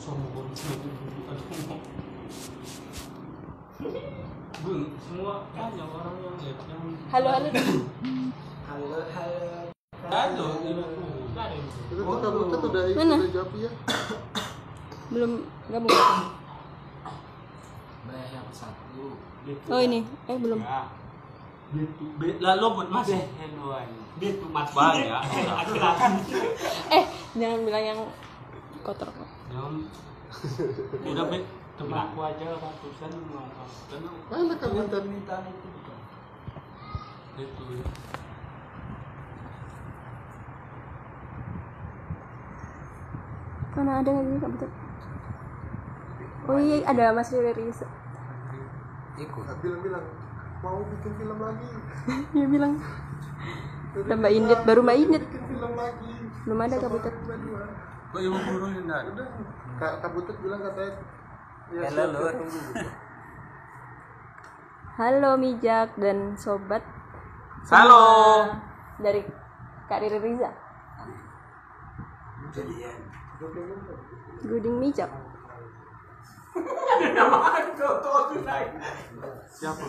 sombong Bung, semua banyak orang yang lihat yang Halo. halo Itu kita udah Mana? jawab ya. Belum gabung. Yang satu. Oh ini, belum. lalu buat mas itu mas banyak Jangan bilang yang kotor kok. udah temen aku aja ratusan Mana kabupaten itu Mana ada lagi Kak Betul? Oh iya, ada Mas Riri Riza. Ikut. bilang mau bikin film lagi. Dia bilang. Udah Mbak Indit, baru Mbak Indit. Bikin film lagi. Belum ada Kak Betul. kok ibu guru ini ada Udah. Kak Butut bilang katanya ya, Halo, siap, Lur. tunggu gitu. Halo Mijak dan sobat. Halo. Dari Kak Riri Riza. Jadian. Guding Mijak. siapa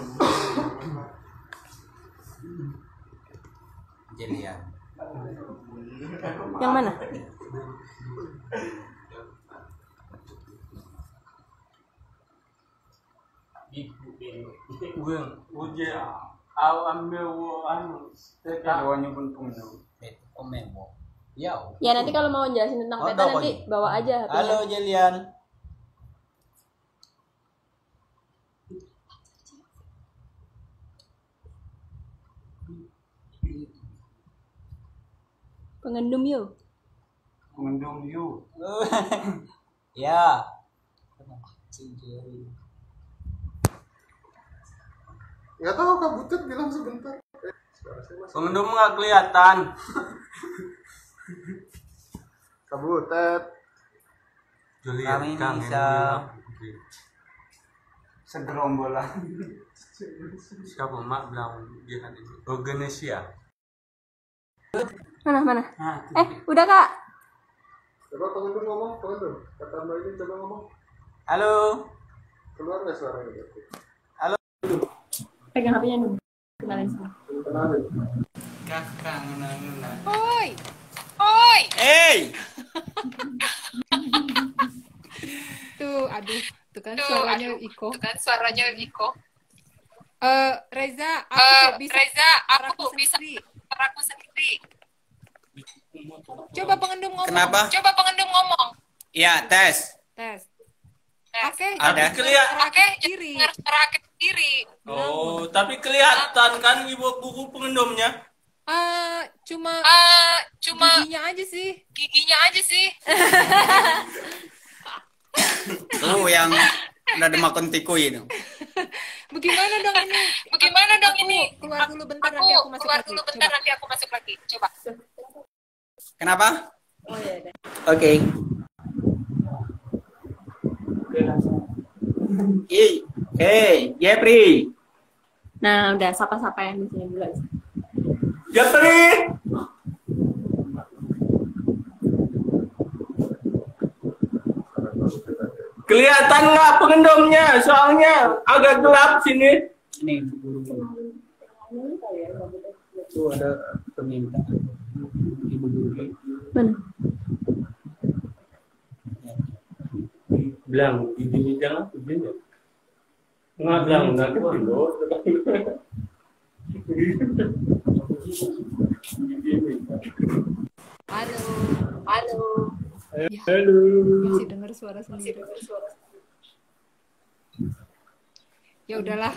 Jadian. Yang mana? uje au ambil anu awalnya pun Omemo. Ya. Ya nanti kalau mau jelasin tentang peta nanti bawa aja HP-nya. Halo Jelian. Pengendum yuk. mengendung you Ya. Nggak tahu Kak Butut bilang sebentar. pengendung nggak kelihatan Kak Butut. Kami bisa segerombolan siapa mak bilang dia kan ini Indonesia Mana? Udah Kak. Coba pengendung ngomong, pengendung. Kata Mbak ini coba ngomong. Halo. Keluar nggak suaranya? Pegang HP-nya dulu. Kenalin semua. Kenalin. kakak ngenang Oi. Hey. Tuh, aduh, tuh kan suaranya Iko. Reza, aku bisa aku sendiri. Coba pengendum ngomong. Kenapa? Ya, tes. Oke, Ada kiri. oh tapi kelihatan kan ibu buku pengendumnya Cuma giginya aja sih. Lu yang udah dimakan tikui itu. Bagaimana dong ini? Keluar dulu bentar nanti aku masuk lagi. Coba. Kenapa? Oh iya deh. Oke. Hey, Jeffrey. Nah, udah sapa-sapa yang di sini dulu aja. Jeffrey kelihatan nggak pengendumnya soalnya agak gelap sini Ini itu ada permintaan ibu guru. Mana? bilang ini jangan begini nggak bilang nanti dulu Halo. halo Masih dengar suara sendiri. Ya udahlah.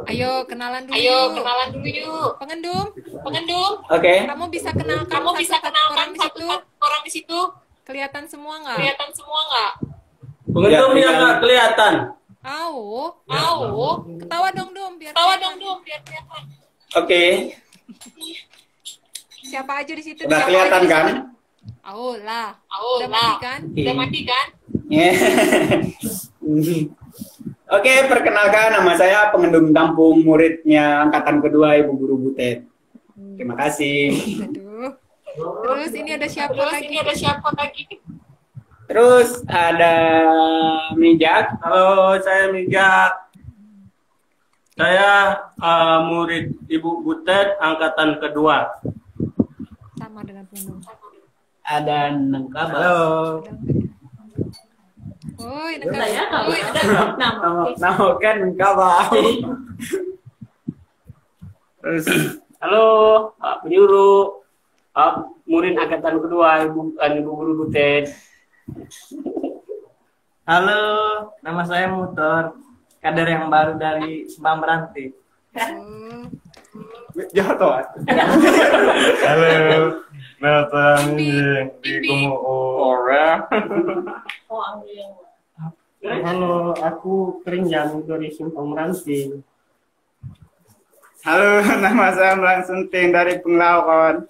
Ayo kenalan dulu yuk. Pengendum. Oke. Kamu bisa kenalkan orang di situ. Kelihatan semua nggak? pengendum yang nggak kelihatan Au. Ketawa dong biar kelihatan. Oke. Siapa aja di situ? Udah kelihatan kan? Au lah. Udah mati kan? Oke, perkenalkan nama saya pengendum tampung muridnya angkatan kedua Ibu Guru Butet. Terima kasih. Aduh. Terus ini ada siapa lagi? Terus ada Mijak. Halo, saya Mijak. Saya murid Ibu Butet angkatan kedua. Sama dengan penundung. Ada Nengkaba. Halo. Woi, Nama kan Nengkaba. Terus halo Pak Penyuluh, murid angkatan kedua Ibu Guru Butet. Halo, nama saya Mutor. Kader yang baru dari Sebang Meranti. Jatuh. Halo, Nathan di Orang. Halo, aku Kerinjang dari Simpang Meranti. Halo, nama saya Mlan Sunting dari Penglawon.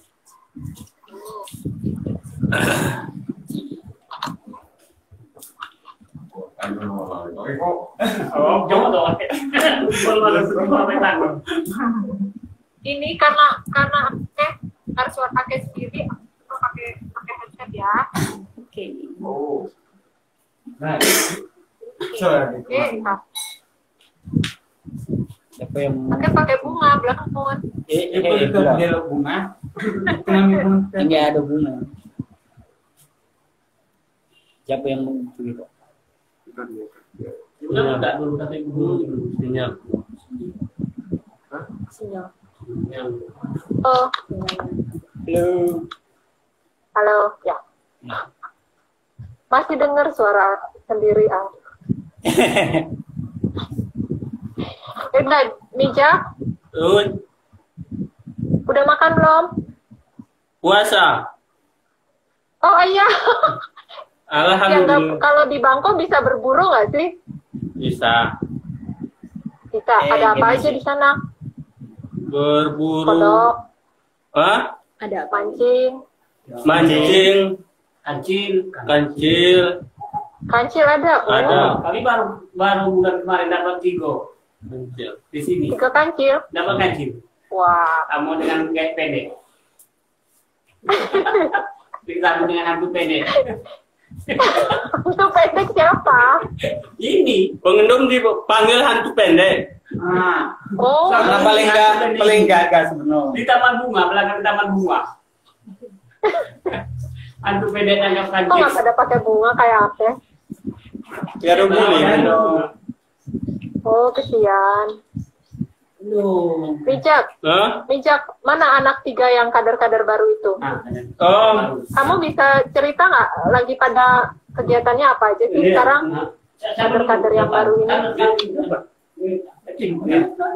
Ini karena harus pakai sendiri atau pakai headset ya. Oke. Siapa yang Pakai bunga belakang pohon. bunga? Ini ada bunga. Siapa yang begitu? Sinyal. Oh, Halo. halo, ya. Masih dengar suara sendiri ah. Mija, udah makan belum? Puasa. Oh iya. Ya, Alhamdulillah. kalau di Bangkok bisa berburu nggak sih? Bisa Bisa. Ada apa aja di sana? berburu. Kodok, Hah? Ada apa? pancing, Mancing, Kancil. kancil. kancil ada. Oh, Ada. Kami baru bulan kemarin dapat tigo Kancil. di sini. 3 kancil. Dapat kancil. Wah. Kamu dengan gaya pendek. Kamu dengan hantu pendek. Itu pendek siapa? Ini. Pengendum dipanggil hantu pendek. Oh, Karena paling gagah sebenarnya. Di taman bunga, belakang taman bunga. Hantu pendek tangkap kok kancil. nggak pada pakai bunga kayak apa? Tiada boleh. Oh, kesian. Mijak, mana anak 3 yang kader-kader baru itu? Oh, Kamu bisa cerita nggak lagi pada kegiatannya apa aja sih sekarang? Kader-kader yang baru ini.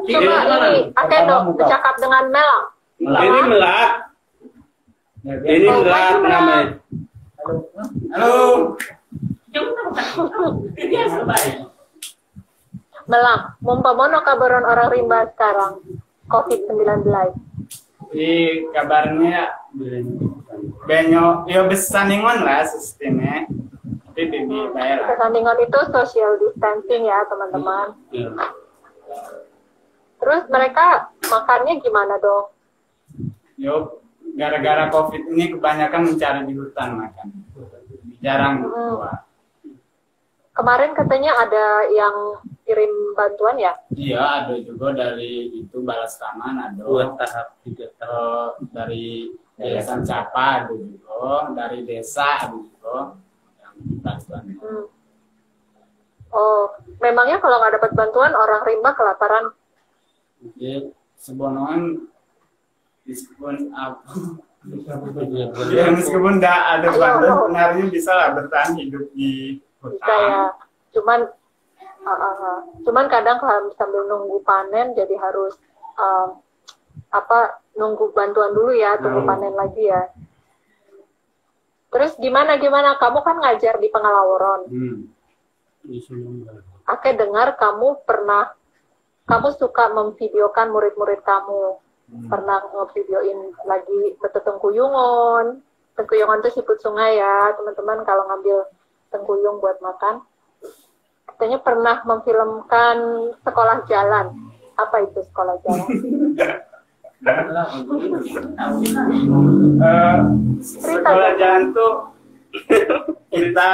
Coba ini, Akendo bercakap dengan Mel. ini melak. Ini Oh, melak maju, Mel. namanya. Halo. Melang, mumpamono kabaron orang rimba sekarang COVID-19. Di kabarnya banyak ya besaningon lah sistemnya. Tapi bibi bayar. Kesandingan itu social distancing ya teman-teman. Terus mereka makannya gimana dong? Yo, gara-gara COVID ini kebanyakan mencari di hutan makan. Jarang keluar. Kemarin katanya ada yang kirim bantuan ya? Iya, ada juga dari itu Balas Taman, ada 2 tahap, 3 tahap. dari Yayasan Capa, ada juga dari desa, ada juga yang bantuan. Oh, memangnya kalau nggak dapat bantuan orang rimba kelaparan? Jadi sebenarnya meskipun apa, ya meskipun tidak ada bantuan, sebenarnya bisa lah bertahan hidup di Bisa hutan. ya. Cuman kadang kalau sambil nunggu panen jadi harus nunggu bantuan dulu ya, tunggu panen lagi ya. Terus gimana kamu kan ngajar di Pengalaworon. Aku dengar kamu suka memvideokan murid-murid kamu. Pernah ngevideoin lagi Tengkuyungan. Tengkuyungan itu siput sungai ya, teman-teman kalau ngambil tengkuyung buat makan. Katanya pernah memfilmkan sekolah jalan. Apa itu sekolah jalan? lah. Sekolah jalan tuh kita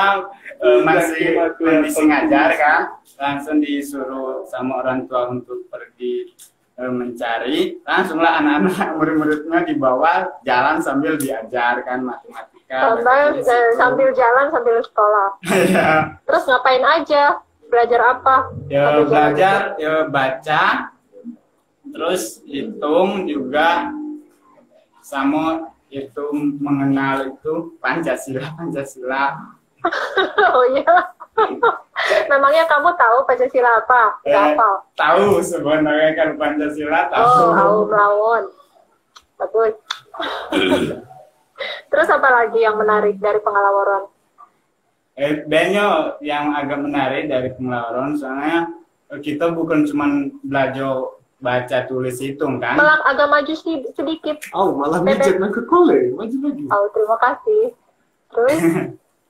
masih kondisi ngajar kan, langsung disuruh sama orang tua untuk pergi mencari, langsunglah anak-anak murid-muridnya dibawa jalan sambil diajarkan matematika. Sambil jalan sambil sekolah. Ya. Terus ngapain aja? Belajar apa? Ya belajar, ya baca, terus hitung juga, sama itu mengenal itu Pancasila. Oh iya. Memangnya kamu tahu Pancasila apa? Nggak hafal? Tahu sebenarnya kan Pancasila tahu. Oh, tahu melawan. Bagus. Terus apa lagi yang menarik dari pengalaman? Banyak yang agak menarik dari pengalaman, soalnya kita bukan cuma belajar baca tulis hitung kan. Malah agak maju sedikit. Oh, malah mijat nak ke kole. Maju lagi. Oh, terima kasih. Terus?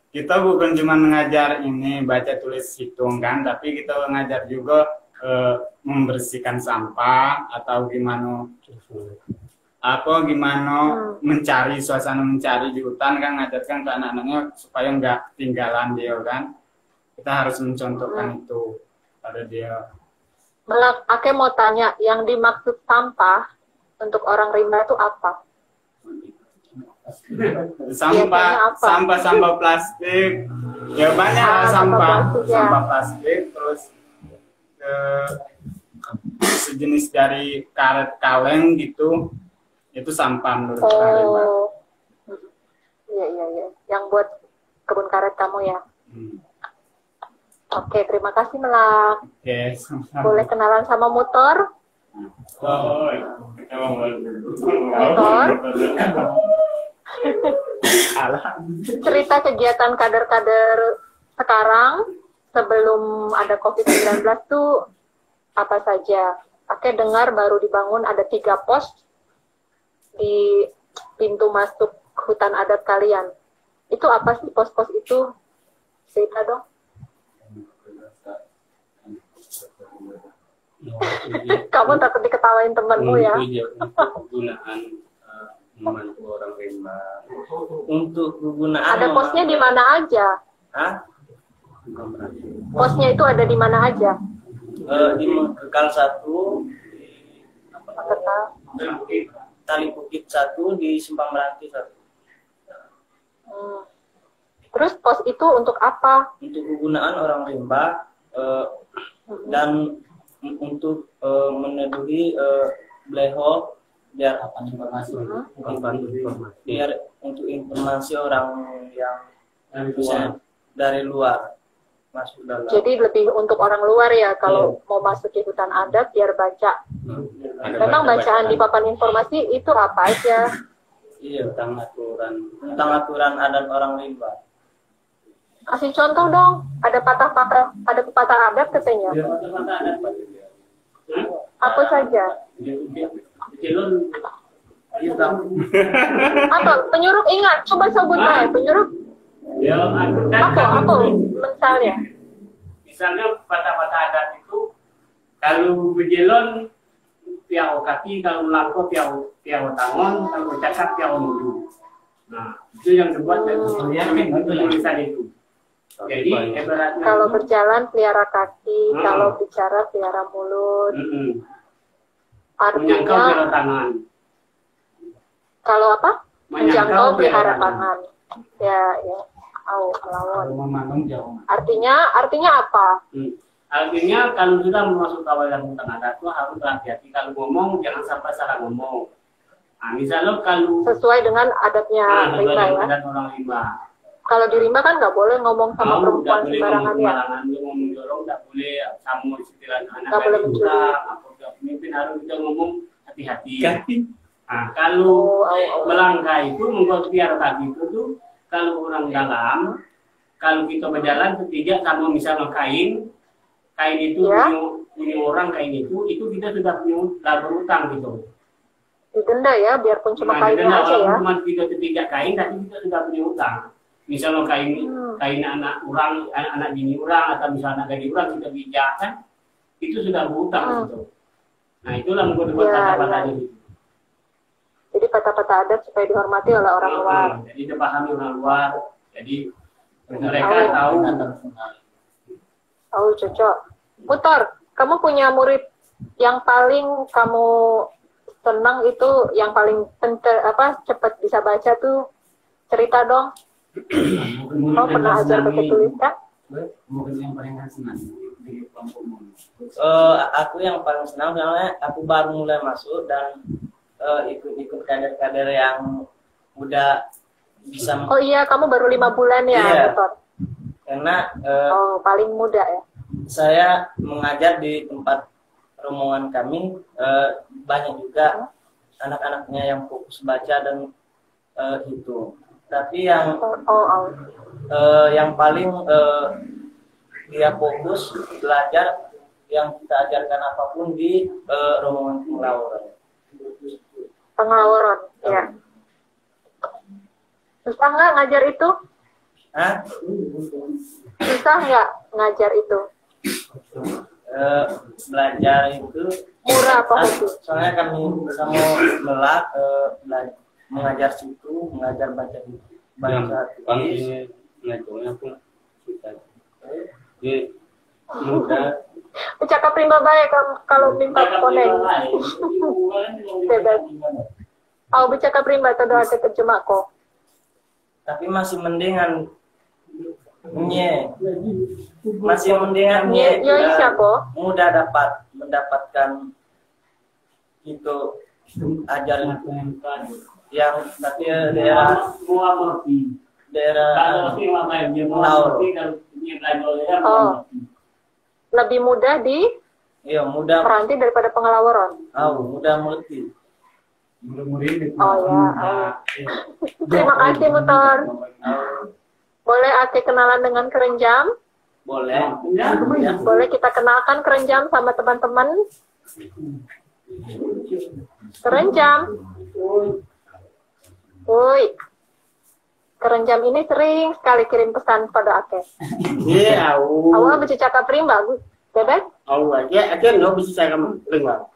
Kita bukan cuma mengajar ini baca tulis hitung kan, tapi kita mengajar juga membersihkan sampah atau gimana mencari suasana mencari di hutan kan, ngajarkan ke anak-anaknya supaya nggak tinggalan dia kan. Kita harus mencontohkan itu pada dia. Malah Ake mau tanya, yang dimaksud sampah untuk orang rimba itu apa? Sampah plastik, ya banyak sampah plastik, terus sejenis dari karet kaleng gitu, itu sampah menurut saya. Iya, yang buat kebun karet kamu ya. Oke, terima kasih Melak. Oke, Boleh kenalan sama Mutor? Mutor? Cerita kegiatan kader-kader sekarang sebelum ada COVID-19 tuh apa saja? Oke, dengar baru dibangun ada 3 pos di pintu masuk hutan adat kalian. Itu apa sih pos-pos itu? Cerita dong. Kamu takut diketawain temanmu ya? Penggunaan membantu orang rimba. Untuk kegunaan Ada posnya di mana aja? Hah? Posnya itu ada di mana aja? Di Kekal 1, di Tali Bukit 1, di Simpang Meranti 1. Terus pos itu untuk apa? Untuk kegunaan orang rimba dan untuk meneduhi bleho biar biar untuk informasi orang yang bisa dari luar masuk dalam. Jadi lebih untuk orang luar ya kalau mau masuk di hutan adat biar baca. Memang bacaan di papan informasi itu apa aja? Iya, tentang aturan adat orang rimba. Kasih contoh dong. Ada pepatah adat katanya. Apa saja? Apa? Penyurup ingat. Coba sebut aja. Penyurup. Apa? Misalnya. Misalnya patah-patah adat itu kalau berjelon piau kaki, kalau melangkau piau tangan, kalau bercakap piau mudu. Nah, itu yang dibuat dari tulisan itu. Jadi ibaratnya kalau berjalan pelihara kaki, kalau bicara pelihara mulut. Menyangkau Artinya pelihara tangan. kalau apa? Menjangkau pelihara pelihara tangan. Ya. Melawan. Memandang jauh. Artinya apa? Artinya kalau sudah masuk kawasan hutan adat itu harus hati-hati kalau ngomong, jangan sampai salah ngomong. Nah, misalnya kalau Sesuai dengan adatnya rimba ya. adat orang rimba. Kalau di rimba kan nggak boleh ngomong sama perempuan sembarangan ya. Ngomong jorong nggak boleh, sama istilah anak Nggak boleh mencuri. Pemimpin harus kita ngomong hati-hati. Nah, kalau melangkah itu membuat biar kaki itu tuh kalau orang dalam, kalau kita berjalan ketiga sama misalnya kain itu punya orang kain itu kita sudah punya berutang gitu. Didenda ya, biarpun cuma kainnya aja ya. Cuma tiga kain, tapi kita sudah punya utang. Misalnya kain anak bini orang atau misalnya anak gadis orang kita bijak kan, itu sudah berutang gitu. Nah itulah membuat kata-kata itu. peta-peta adat supaya dihormati oleh orang luar. Jadi dipahami orang luar. Jadi mereka tahu. Oh, cocok. Mutor, kamu punya murid yang paling kamu senang itu, yang paling cepat bisa baca tuh, cerita dong. Kamu pernah ajar pakai tulis kan? Mungkin yang paling senang di kelompokmu. Aku yang paling senang soalnya aku baru mulai masuk dan ikut kader-kader yang udah bisa. Oh iya, kamu baru 5 bulan ya, iya. Mutor? Karena paling muda ya. Saya mengajar di tempat rombongan kami, banyak juga anak-anaknya yang fokus baca dan itu. Tapi yang paling dia fokus belajar, yang kita ajarkan apapun di rombongan pengelauran. Pengelauran, ya. Susah nggak ngajar itu? Hah? Susah nggak ngajar itu? Belajar itu murah apa hobi? Soalnya kami mengajar situ, mengajar baca ini ngajarnya pun kita jadi mudah. Cakap rimba baik kalau minta koneng. Bebas. Aku bercakap rimba atau doa terjemah kok. Tapi masih mendingan masih mendingan mudah mendapatkan itu ajaran yang tapi daerah laut. Lebih mudah di Peranti daripada pengelauran. Mudah mengerti. Oh ya. Terima kasih Mutor. Boleh Ake kenalan dengan kerenjam? Boleh. Boleh kita kenalkan kerenjam sama teman-teman? Kerenjam. Woi. Kerenjam ini sering sekali kirim pesan pada Ake. Iya, awal bisa cakap rimba, bebek? Ake nggak bisa cakap rimba.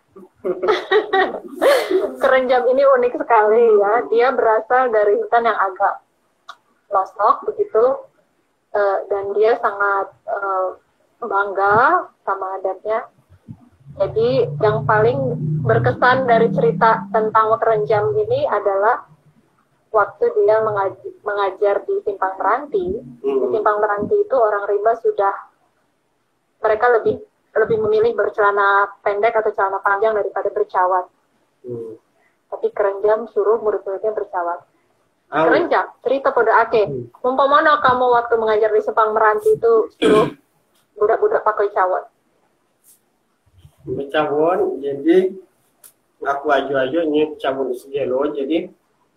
Kerenjam ini unik sekali ya. Dia berasal dari hutan yang agak pelosok begitu, dan dia sangat bangga sama adatnya. Jadi yang paling berkesan dari cerita tentang kerenjam ini adalah waktu dia mengajar di Simpang Meranti. Di Simpang Meranti itu orang rimba mereka lebih memilih bercelana pendek atau celana panjang daripada bercawat. Tapi kerenjam suruh murid-muridnya bercawat. Kerenjam, cerita pada Ake. Umpamanya kamu waktu mengajar di Simpang Meranti itu suruh budak-budak pakai cawat. Bercawat, jadi aku aju-ajunya cabut segelo, jadi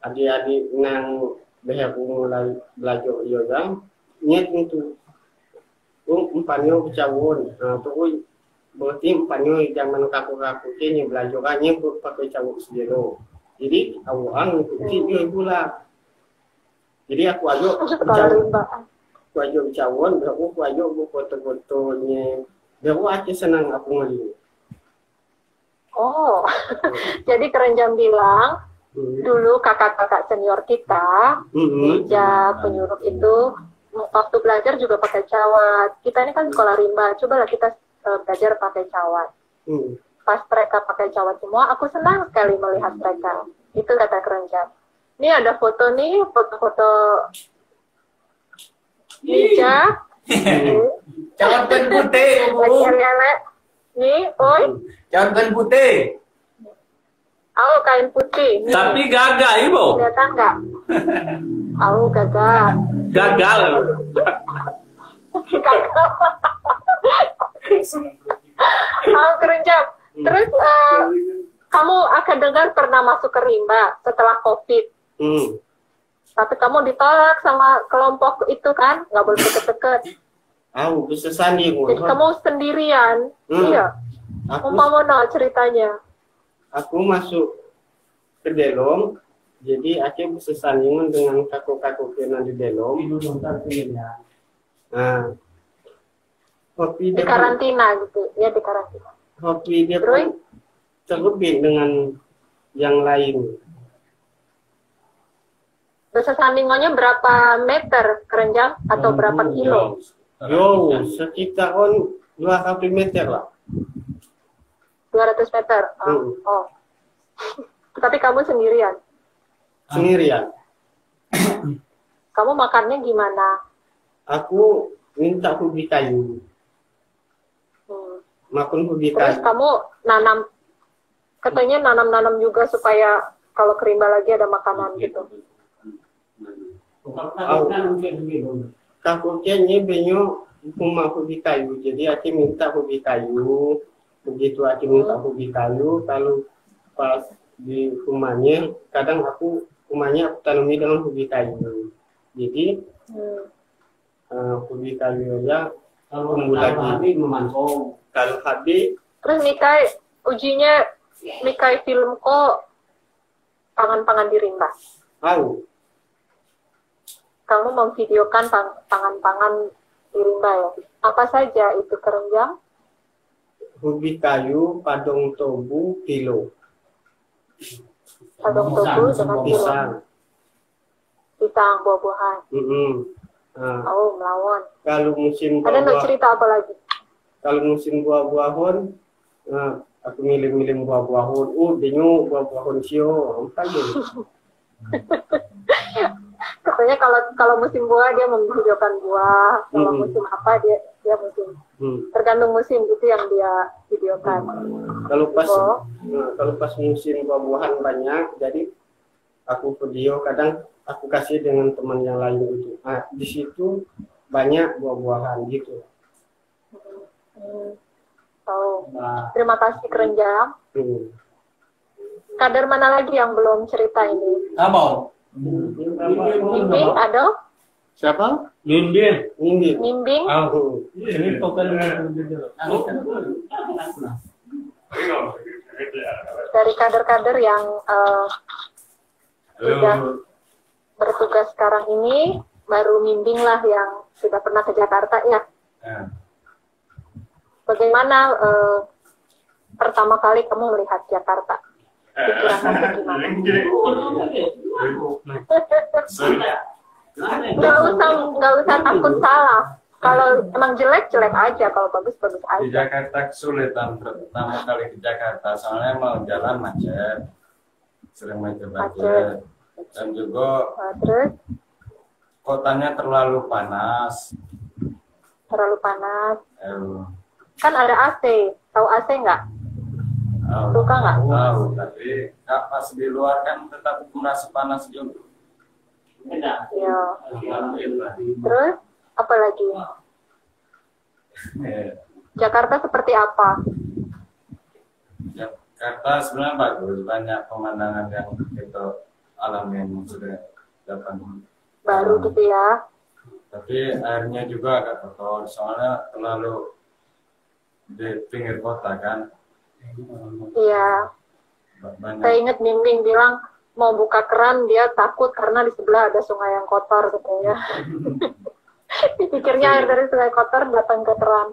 adik-adik yang aku mulai belajar yoga, nyet itu. Umpannya bercawat, tuh berarti umpannya zaman kaku-kaku ini belajarannya pakai cabut segelo. Jadi awal itu dia pula. Jadi aku aju bercawat, aku aju foto-fotonya. Aku aja senang aku ngelihat. Oh, jadi kerenjam bilang, dulu kakak-kakak senior kita, meja penyuruh itu, waktu belajar juga pakai cawat. Kita ini kan sekolah rimba, cobalah kita belajar pakai cawat. Pas mereka pakai cawat semua, aku senang sekali melihat mereka. Itu kata kerenjam. Ini ada foto nih, foto-foto meja. Cawat ban putih, Bu. Nih, oi. Cawat ban putih. Kain putih. Nih. Tapi gagal, Ibu. Kelihatan nggak? Gagal. Gagal. Kerenjam. Terus kamu akan dengar pernah masuk ke rimba setelah COVID. Tapi kamu ditolak sama kelompok itu kan, nggak boleh deket-deket. Bisa sandi. Jadi kamu sendirian. Iya. Umpamanya ceritanya. Aku masuk ke Delom, jadi aku bisa sandingan dengan kakak-kakak yang di Delom. Nah, di karantina gitu, ya di karantina. Hoki dia terlebih dengan yang lain. Dosa Samingonya berapa meter kerenjang atau berapa kilo? Yo, sekitaran 200 meter lah. 200 meter. Oh. Tapi kamu sendirian. Sendirian. Kamu makannya gimana? Aku minta ubi kayu. Makan ubi Terus kayu. kamu nanam, katanya nanam-nanam juga supaya kalau kerimba lagi ada makanan gitu. Takutnya nyebenyo rumah ubi kayu. Jadi aku minta ubi kayu. Begitu aku minta ubi kayu, kalau pas di rumahnya, kadang rumahnya aku tanami dengan ubi kayu. Jadi ubi kayu aja tumbuh lagi. Kalau habis, Terus Mikai, ujinya Mikai film kok pangan-pangan di rimba. tahu Kamu memvideokan pangan-pangan di rimba ya. Apa saja itu kerenjang? ubi kayu, padong tobu, kilo, Padang tobu dengan pisang. pisang, buah-buahan. Oh, melawon. Kalau musim Ada nggak buah-buah, cerita apa lagi? kalau musim buah-buahan, aku milih-milih buah-buahan. Bingung buah-buahan sio, apa gitu. Katanya kalau musim buah dia memvideokan buah, kalau musim apa dia musim. Tergantung musim itu yang dia videokan. Kalau pas musim buah-buahan banyak, jadi aku video kadang aku kasih dengan teman yang lain itu. Di situ banyak buah-buahan gitu. Oh, terima kasih kerenjang. Kader mana lagi yang belum cerita ini? Abang. Mimbing ada? Siapa? Nindin. Mimbing? Ini pokoknya. Dari kader-kader yang sudah bertugas sekarang ini, baru Mimbing lah yang sudah pernah ke Jakarta ya. Bagaimana pertama kali kamu melihat Jakarta? Pikiran kamu gimana? Nggak usah takut salah. Kalau emang jelek aja, kalau bagus Di aja. Jakarta kesulitan pertama kali ke Jakarta, soalnya mau jalan macet, sering macet. Dan juga Terus kotanya terlalu panas. terlalu panas. Kan ada AC. Tahu AC nggak? Suka nggak? Tahu, tapi pas di luar kan tetap merasa panas juga. Iya. Terus apa lagi? Jakarta seperti apa? Jakarta sebenarnya bagus, banyak pemandangan yang kita alamin sudah dapat. Baru gitu ya. Tapi airnya juga agak kotor, soalnya terlalu di pinggir kota kan. Iya. Banyak. Saya ingat Mimbing bilang mau buka keran dia takut karena di sebelah ada sungai yang kotor katanya. Dipikirnya air dari sungai kotor datang ke keran.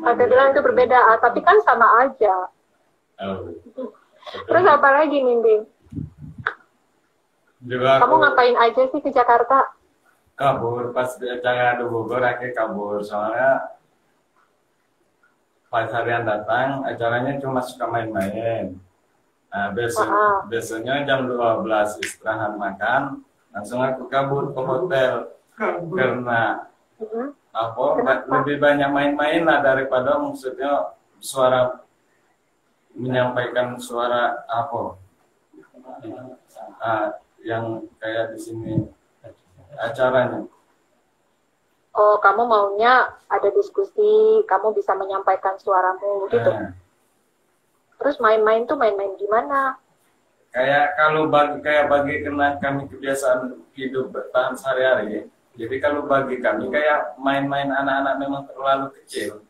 Saya bilang itu berbeda, tapi kan sama aja. Terus apa lagi Mimbing? Juga Kamu ngapain aja sih ke Jakarta? kabur pas di acara di Bogor, akhirnya kabur soalnya pas harian datang acaranya cuma suka main-main. Nah, biasanya jam 12 istirahat makan, langsung aku kabur ke hotel karena lebih banyak main-main lah daripada maksudnya suara menyampaikan suara yang kayak di sini acaranya. Oh, kamu maunya ada diskusi, kamu bisa menyampaikan suaramu gitu. Terus main-main tuh main-main gimana? Kayak kalau bagi kena kami kebiasaan hidup bertahan sehari-hari. Jadi kalau bagi kami kayak main-main anak-anak memang terlalu kecil.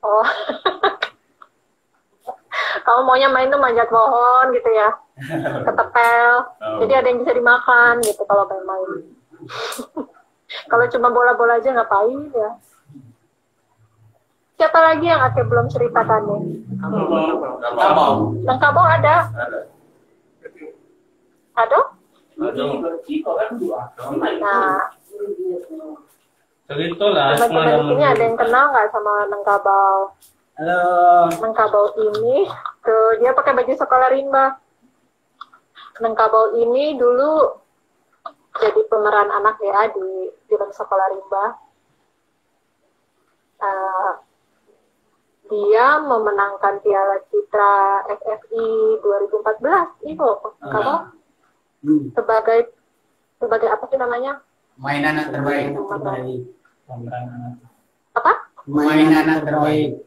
Oh. Kamu maunya main tuh manjat pohon gitu ya. Ketepel. Jadi ada yang bisa dimakan gitu kalau main-main. Kalau cuma bola-bola aja ngapain ya? Siapa lagi yang Ake belum ceritakan nih? Kabau. Yang Kabau ada? Ada. Ada? Nah, Cerita lah. teman-teman di sini ada yang kenal nggak sama Nengkabau? Halo. Nengkabau ini, tuh dia pakai baju sekolah rimba. Nengkabau ini dulu jadi pemeran anak ya di film Sekolah Rimba. Dia memenangkan Piala Citra FFI 2014 itu kalau sebagai apa sih namanya? Main anak terbaik. Apa? Main anak terbaik.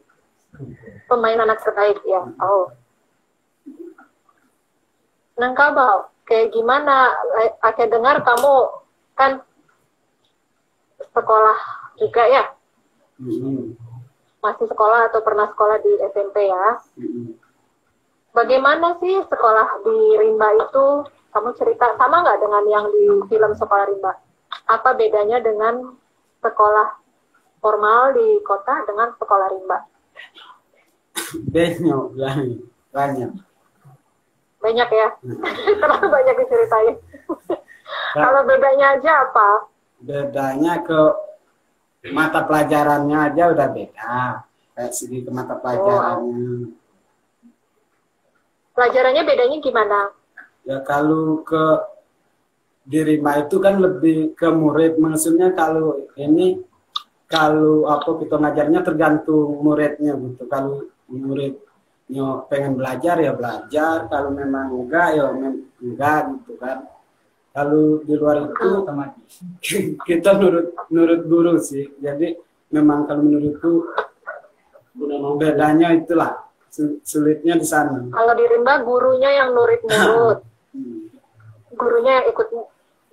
Pemain anak terbaik ya. Oh. Nengkabau, kayak gimana? Aku dengar kamu kan sekolah juga ya? Masih sekolah atau pernah sekolah di SMP ya? Bagaimana sih sekolah di Rimba itu? Kamu cerita sama nggak dengan yang di film Sekolah Rimba? Apa bedanya dengan sekolah formal di kota dengan sekolah Rimba? Banyak. Banyak ya? Terlalu banyak diceritain. Kalau bedanya aja apa? Bedanya ke mata pelajarannya aja udah beda. Kayak segi ke mata pelajarannya. Pelajarannya bedanya gimana? Ya kalau ke di Rimba itu kan lebih ke murid. Maksudnya kalau ini kalau apa kita ngajarnya tergantung muridnya gitu. Kalau muridnya pengen belajar ya belajar, kalau memang enggak ya enggak gitu kan. Kalau di luar itu kita nurut guru sih. Jadi memang kalau menurutku bedanya itulah sulitnya di sana. Kalau di Rimba gurunya yang nurut-nurut. Gurunya yang ikut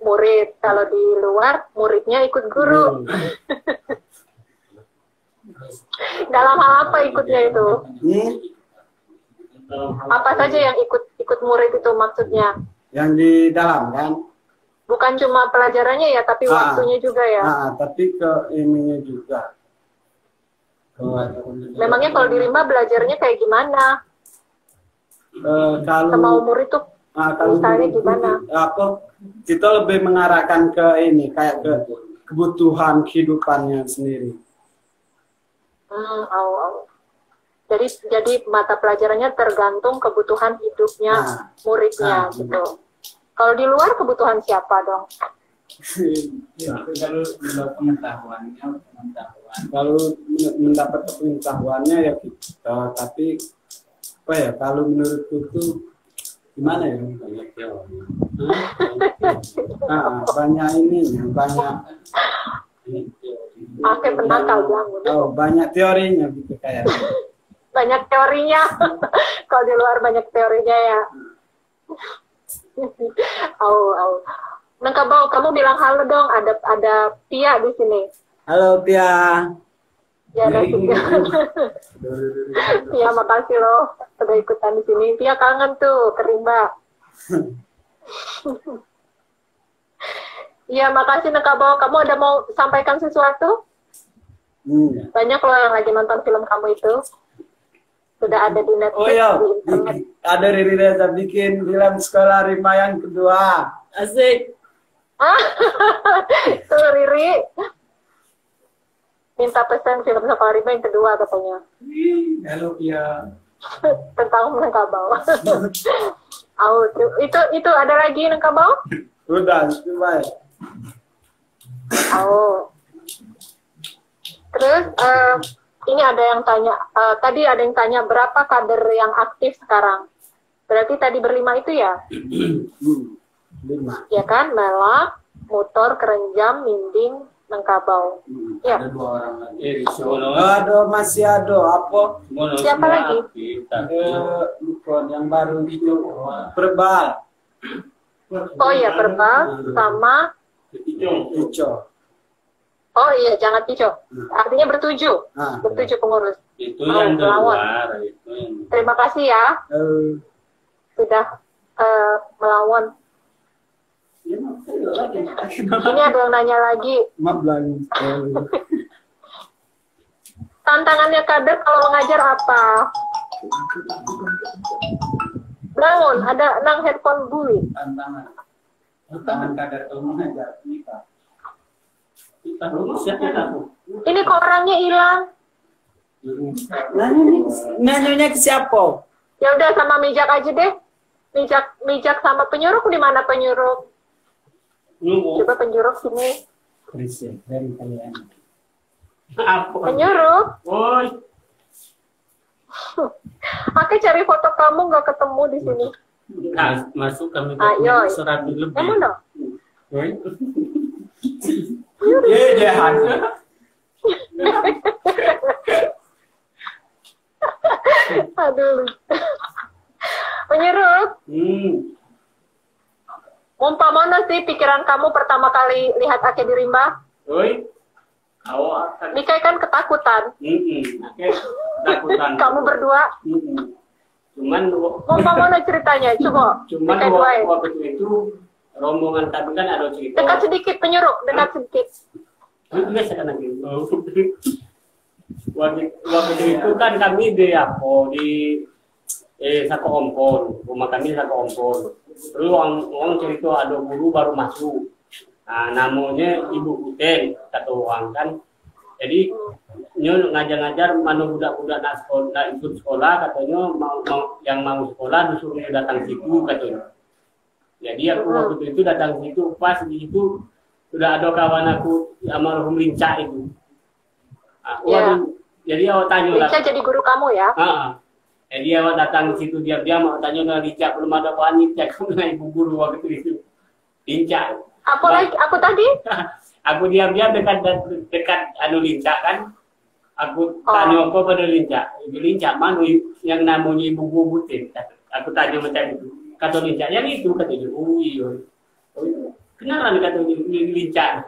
murid. Kalau di luar muridnya ikut guru. Dalam hal apa ikutnya itu? Apa saja yang ikut murid itu maksudnya? Yang di dalam kan? Bukan cuma pelajarannya ya, tapi waktunya juga ya. Tapi ke ininya juga. Memangnya kalau di Rimba belajarnya kayak gimana? Kalau sama umur itu misalnya gimana? Kita lebih mengarahkan ke ini, kayak ke kebutuhan kehidupannya sendiri. Jadi mata pelajarannya tergantung kebutuhan hidupnya muridnya gitu. Kalau di luar kebutuhan siapa dong? Kalau pengetahuannya, kalau mendapat pengetahuannya ya kita. Tapi apa ya? Kalau menurutku itu gimana ya? Banyak ininya, banyak. Oke, penakal bilang. Banyak teorinya gitu kayak. Banyak teorinya. Kalau di luar banyak teorinya ya. Nengkabau, kamu bilang halo dong. Ada Pia di sini. Halo Pia. Ya, ada Pia. Pia, makasih loh sudah ikutan di sini. Pia kangen tuh ke Rimba. Iya, makasih Nengkabau. Kamu ada mau sampaikan sesuatu? Banyak loh yang lagi nonton film kamu itu. Sudah ada di Netflix. Oh iya, di internet. ada Riri Reza bikin film Sekolah Rimba yang kedua. Asik. Tuh Riri minta pesan film Sekolah Rimba yang kedua katanya. Halo Pia. Tentang Nengkabau. Itu ada lagi Nengkabau? Udah, itu baik. Terus ini ada yang tanya, tadi ada yang tanya berapa kader yang aktif sekarang? Berarti tadi berlima itu ya? 5. Ya kan, Mela, Mutor, Kerenjam, Minding, Nengkabau. Ya. Ada 2 orang lagi. Masih ada apa? Siapa lagi? Bukan yang baru itu. Perbal. Oh iya, Perbal sama Ico. Oh iya, jangan Pico. Artinya bertujuh. Bertujuh pengurus. Itu yang di luar. Terima kasih ya. Sudah melawan. Ini ada yang nanya lagi. Maaf lagi. Tantangannya kader kalau mengajar apa? Bangun, ada nang handphone buli. Tangan kadar ilmu aja kita. Kita dulu siapa aku? Ini kok orangnya hilang. Nanya ke siapa? Ya udah sama Mijak aja deh. Mijak sama penyuruh di mana penyuruh? Coba penyuruh sini. Dari kalian. Penyuruh. Woi. Aku cari foto kamu nggak ketemu di sini. Nah, masuk kami Ayo. 100 lebih. Kamu dong. Woi. Dia Aduh. Penyuruh. Umpamanya sih pikiran kamu pertama kali lihat Ake di rimba? Woi. Kau akan. Mika kan ketakutan. Oke. Takutan. Kamu berdua. Cuman Umpamanya ceritanya, coba. cuman Mika dua ya. waktu itu rombongan kami kan ada cerita. Dekat sedikit penyuruh, dekat sedikit. Biasa kan lagi. Waktu itu kan kami di Sako Ompon, rumah kami Sako Ompon. Terus orang cerita ada guru baru masuk. Nah, namanya Ibu Uten, kata orang kan. Jadi nyo ngajar-ngajar mana budak-budak nak ikut sekolah, katanya yang mau sekolah disuruh datang situ katanya. Jadi aku waktu itu datang situ, pas di situ sudah ada kawan aku almarhum Linca itu. Jadi awak tanya lah. Linca jadi guru kamu ya? Jadi awak datang di situ diam-diam awak tanya dengan Linca, belum ada kawan Linca, kamu dengan ibu guru waktu itu. Linca. Aku tadi? Aku diam-diam dekat anu Linca kan. Aku tanya apa pada Linca. Linca mana yang namanya ibu guru Butin. Aku tanya macam itu. Kata Linca, yang itu katanya. Oh iya. Kenalan kata Linca.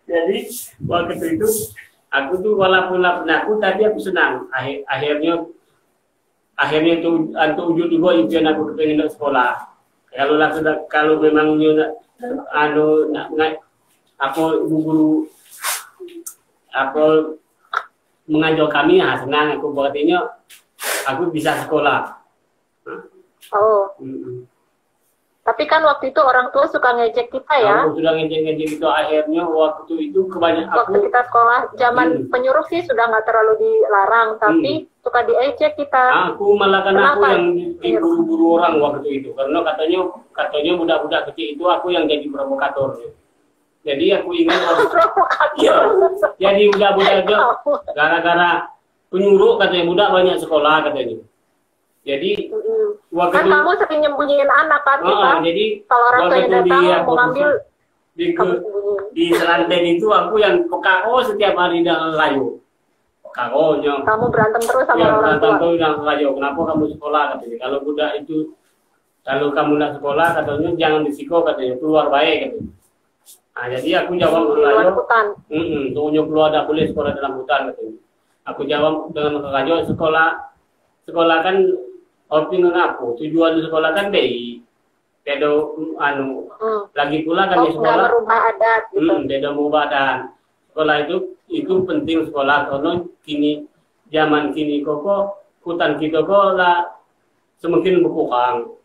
Jadi waktu itu aku tuh walaupun penakut tapi aku senang. Akhirnya tuh ujung juga impian aku kepengen sekolah. Kalau memang aku ibu guru aku mengajar kami senang aku buatnya aku bisa sekolah. Tapi kan waktu itu orang tua suka ngejek kita ya. Aku sudah ngejek itu akhirnya waktu itu kebanyakan waktu kita sekolah zaman penyuruh sih sudah nggak terlalu dilarang, tapi suka diejek kita. Aku malah karena aku yang diburu-buru orang waktu itu karena katanya budak-budak kecil itu aku yang jadi provokator. Jadi aku ingat jadi budak-budak gara-gara penyuruh katanya budak banyak sekolah katanya. Jadi waktu kan kamu sering nyembunyiin anak kan kita. Jadi kalau orang tuanya datang mau ngambil di selanten itu aku yang pekao setiap hari dengan layu. Pekao nya. Kamu berantem terus sama orang tua. Berantem terus dengan layu. Kenapa kamu sekolah katanya? Kalau budak itu kalau kamu nak sekolah katanya jangan disiko katanya keluar baik katanya. Nah, jadi aku jawab layu. Tuhnya keluar tak boleh sekolah dalam hutan katanya. Aku jawab dengan layu sekolah kan opini aku tujuan sekolah kan pedo lagi pula kami sekolah merubah adat gitu. Pedo merubah adat sekolah itu penting sekolah karena zaman kini kok hutan kita kok lah semakin berkurang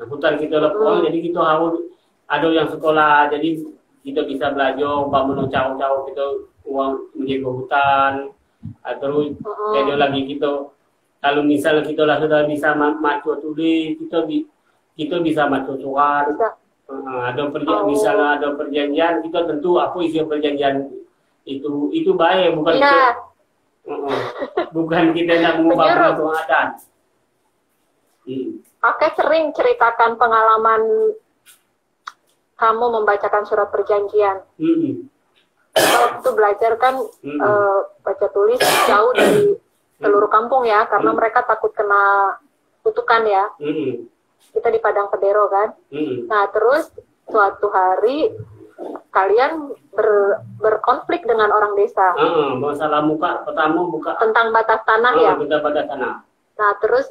hutan kita berkurang jadi kita harus ada yang sekolah jadi kita bisa belajar bangun jauh-jauh kita uang menjaga hutan terus pedo lagi kita. Kalau misalnya kita sudah bisa macu tulis, kita bisa macu surat. Misalnya ada perjanjian, kita tentu apa isi perjanjian itu baik bukan bukan kita nak mengubah adat. Oke, sering ceritakan pengalaman kamu membacakan surat perjanjian. Waktu belajar kan baca tulis jauh dari seluruh kampung ya, karena mereka takut kena kutukan ya. Kita di Padang Pedero kan. Nah terus suatu hari kalian berkonflik dengan orang desa. Masalah pertama tentang batas tanah ya. Tentang batas tanah. Nah terus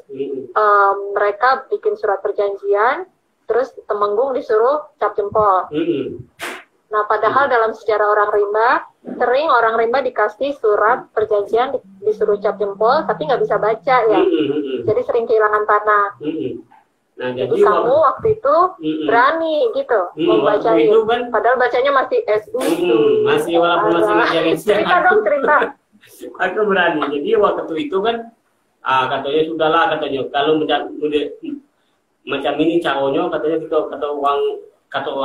mereka bikin surat perjanjian, terus Temenggung disuruh cap jempol. Nah padahal dalam sejarah orang rimba sering orang rimba dikasih surat perjanjian disuruh cap jempol tapi nggak bisa baca ya. Jadi sering kehilangan tanah. Nah, jadi kamu waktu itu berani gitu membacain. Itu kan, padahal bacanya masih SU. Masih walaupun masih ngajarin. Cerita dong, cerita. Aku berani. Jadi waktu itu kan katanya sudahlah, katanya kalau macam ini caonyo, katanya kita kata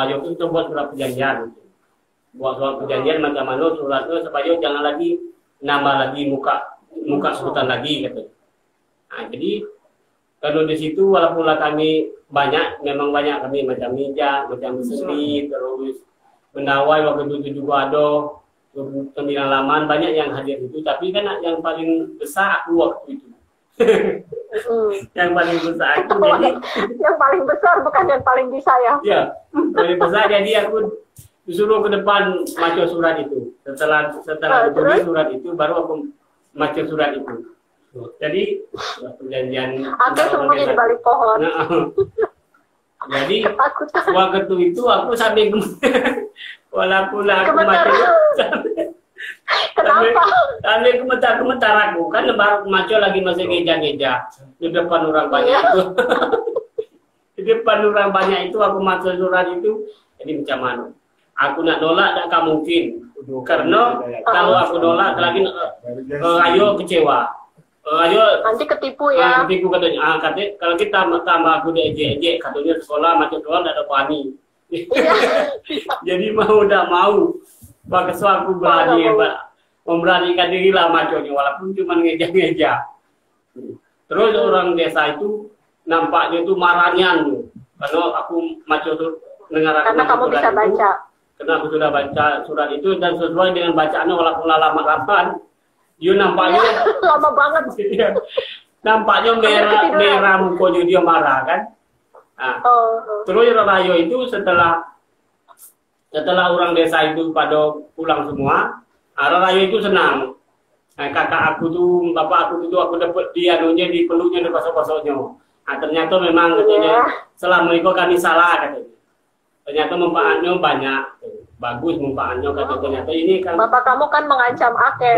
ayo itu buat surat perjanjian. Buat surat perjanjian macam mana suratnya supaya jangan lagi nambah lagi muka sultan lagi katanya. Nah, jadi kalau di situ walaupun kami memang banyak kami macam mijak, macam seni, terus bendawai waktu itu juga ada 9 laman banyak yang hadir itu, tapi kan yang paling besar aku waktu itu. Yang paling besar aku jadi yang paling besar bukan yang paling bisa ya. Iya, paling besar jadi aku disuruh ke depan maco surat itu. Setelah tulis surat itu baru aku maco surat itu. Jadi perjanjian aku sembunyi di balik pohon. Jadi waktu itu aku sampai walaupun aku maco kenapa? Sampai gemetar aku kan baru maco lagi masih ngeja-ngeja di depan orang banyak itu. Di depan orang banyak itu aku maco surat itu. Jadi macam mana? Aku nak nolak tak mungkin. Karena kalau aku nolak lagi ayo kecewa. Ayo nanti ketipu ya. Ketipu katanya. Katanya kalau kita tambah aku diejek-ejek katanya sekolah macam sekolah tidak ada pani. Jadi mau tidak mau. Bakso aku memberanikan diri lah maconya walaupun cuma ngeja-ngeja. Terus orang desa itu nampaknya itu marahnya karena aku maco tuh dengar karena kamu bisa baca. Karena aku sudah baca surat itu dan sesuai dengan bacaannya walaupun lama-lama dia nampaknya lama banget. Nampaknya merah mukanya dia marah kan. Nah, terus Rayo itu setelah orang desa itu pada pulang semua, Rayo itu senang. Nah, kakak aku tuh, bapak aku tuh aku dapat dia di peluknya di pasok-pasoknya. Nah, ternyata memang katanya selama itu kami salah katanya. Ternyata manfaatnya banyak, bagus manfaatnya katanya. Ternyata ini kan. Bapak kamu kan mengancam Ake.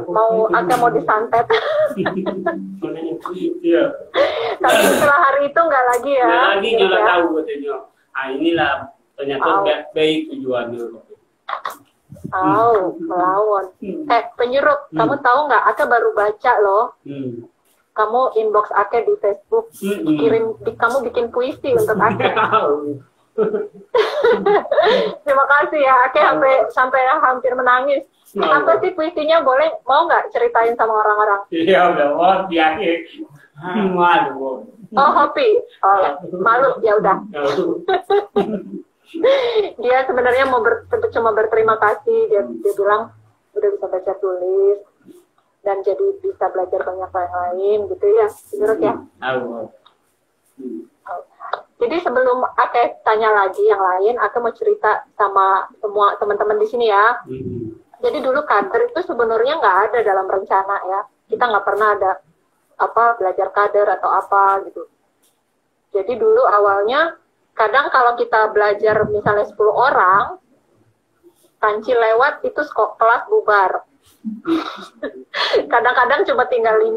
Mau disantet. Iya. Tapi setelah hari itu nggak lagi ya. Nggak lagi nggak tahu katanya. Ah inilah ternyata baik tujuannya. Melawan. Penyurup, kamu tahu nggak? Ake baru baca loh. Kamu inbox Ake di Facebook, kamu bikin puisi untuk Ake. Terima kasih ya, Ake sampai hampir menangis. Apa sih puisinya? Mau nggak ceritain sama orang-orang? Iya udah, di Ake. Malu. Oh hobi. Malu ya udah. Dia sebenarnya cuma berterima kasih. Dia bilang udah bisa baca tulis dan jadi bisa belajar banyak yang lain gitu ya, menurut ya. Jadi sebelum Ake tanya lagi yang lain, Ake mau cerita sama semua teman-teman di sini ya. Jadi dulu kader itu sebenarnya nggak ada dalam rencana ya. Kita nggak pernah ada belajar kader atau apa gitu. Jadi dulu awalnya kadang kalau kita belajar misalnya 10 orang, kancil lewat itu kelas bubar. Kadang-kadang cuma tinggal 5.